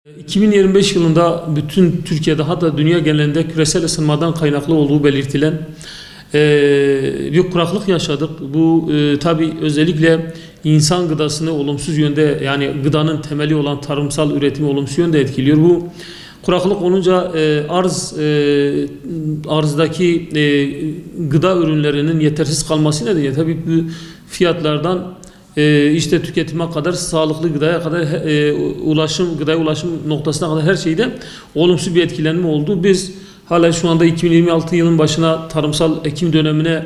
2025 yılında bütün Türkiye'de hatta dünya genelinde küresel ısınmadan kaynaklı olduğu belirtilen bir kuraklık yaşadık. Bu tabii özellikle insan gıdasını olumsuz yönde, yani gıdanın temeli olan tarımsal üretimi olumsuz yönde etkiliyor. Bu kuraklık olunca arzdaki gıda ürünlerinin yetersiz kalması nedeniyle tabii bu fiyatlardan işte tüketime kadar, sağlıklı gıdaya kadar, gıdaya ulaşım noktasına kadar her şeyde olumsuz bir etkilenme oldu. Biz hala şu anda 2026 yılın başına tarımsal ekim dönemine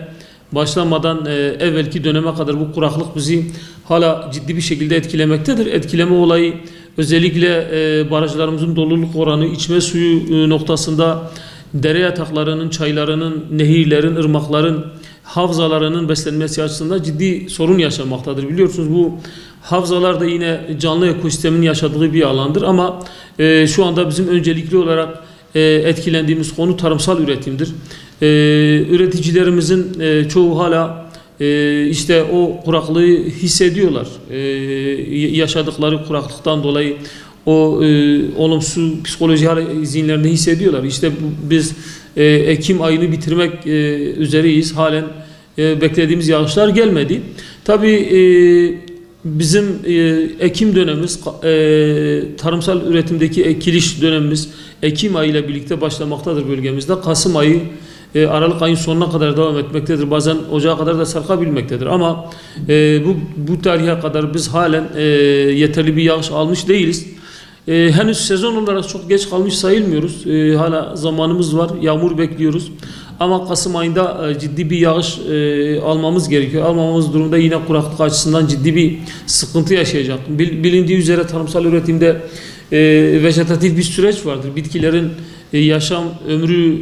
başlamadan evvelki döneme kadar bu kuraklık bizi hala ciddi bir şekilde etkilemektedir. Etkileme olayı özellikle barajlarımızın doluluk oranı, içme suyu noktasında dere yataklarının, çaylarının, nehirlerin, ırmakların, havzalarının beslenmesi açısından ciddi sorun yaşamaktadır. Biliyorsunuz bu havzalar da yine canlı ekosistemin yaşadığı bir alandır ama şu anda bizim öncelikli olarak etkilendiğimiz konu tarımsal üretimdir. Üreticilerimizin çoğu hala işte o kuraklığı hissediyorlar. Yaşadıkları kuraklıktan dolayı o olumsuz psikoloji zihinlerinde hissediyorlar. İşte biz Ekim ayını bitirmek üzereyiz. Halen beklediğimiz yağışlar gelmedi. Tabii bizim Ekim dönemimiz, tarımsal üretimdeki ekiliş dönemimiz Ekim ayı ile birlikte başlamaktadır bölgemizde. Kasım ayı Aralık ayın sonuna kadar devam etmektedir. Bazen Ocağa kadar da sarkabilmektedir. Ama bu tarihe kadar biz halen yeterli bir yağış almış değiliz. Henüz sezon olarak çok geç kalmış sayılmıyoruz. Hala zamanımız var. Yağmur bekliyoruz. Ama Kasım ayında ciddi bir yağış almamız gerekiyor. Almamamız durumda yine kuraklık açısından ciddi bir sıkıntı yaşayacak. Bilindiği üzere tarımsal üretimde vejetatif bir süreç vardır. Bitkilerin yaşam ömrü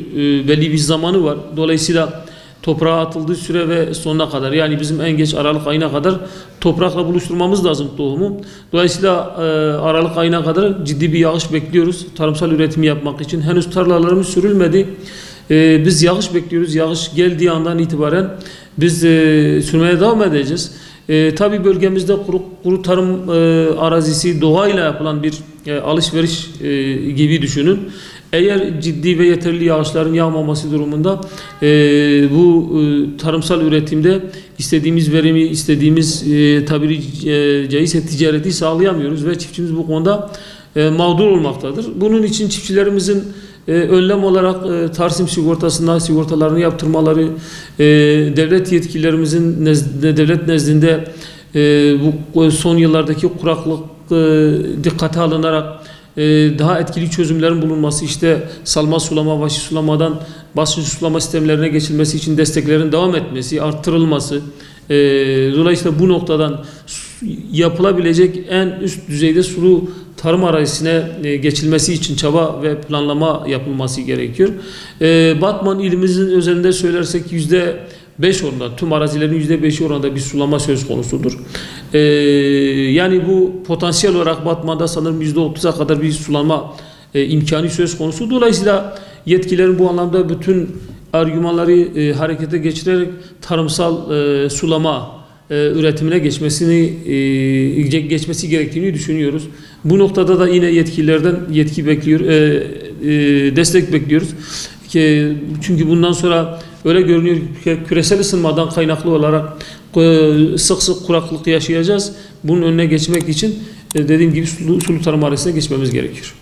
belli bir zamanı var. Dolayısıyla toprağa atıldığı süre ve sonuna kadar, yani bizim en geç Aralık ayına kadar toprakla buluşturmamız lazım tohumu. Dolayısıyla Aralık ayına kadar ciddi bir yağış bekliyoruz tarımsal üretimi yapmak için. Henüz tarlalarımız sürülmedi. Biz yağış bekliyoruz. Yağış geldiği andan itibaren biz sürmeye devam edeceğiz. Tabii bölgemizde kuru tarım arazisi, doğayla yapılan bir alışveriş gibi düşünün. Eğer ciddi ve yeterli yağışların yağmaması durumunda bu tarımsal üretimde istediğimiz verimi, istediğimiz tabiri caizse ticareti sağlayamıyoruz ve çiftçimiz bu konuda mağdur olmaktadır. Bunun için çiftçilerimizin önlem olarak Tarsim sigortasında sigortalarını yaptırmaları, devlet yetkililerimizin devlet nezdinde bu son yıllardaki kuraklık dikkate alınarak daha etkili çözümlerin bulunması, işte salma sulama, vahşi sulamadan basınç sulama sistemlerine geçilmesi için desteklerin devam etmesi, arttırılması. Dolayısıyla bu noktadan yapılabilecek en üst düzeyde sulu tarım arazisine geçilmesi için çaba ve planlama yapılması gerekiyor. Batman ilimizin özelinde söylersek %5 oranında, tüm arazilerin %5'i oranında bir sulama söz konusudur. Yani bu potansiyel olarak Batman'da sanırım %30'a kadar bir sulama imkanı söz konusu. Dolayısıyla yetkililerin bu anlamda bütün argümanları harekete geçirerek tarımsal sulama üretimine geçmesi gerektiğini düşünüyoruz. Bu noktada da yine yetkililerden destek bekliyoruz. Çünkü bundan sonra öyle görünüyor ki küresel ısınmadan kaynaklı olarak sık sık kuraklık yaşayacağız. Bunun önüne geçmek için dediğim gibi sulu tarım arazisine geçmemiz gerekiyor.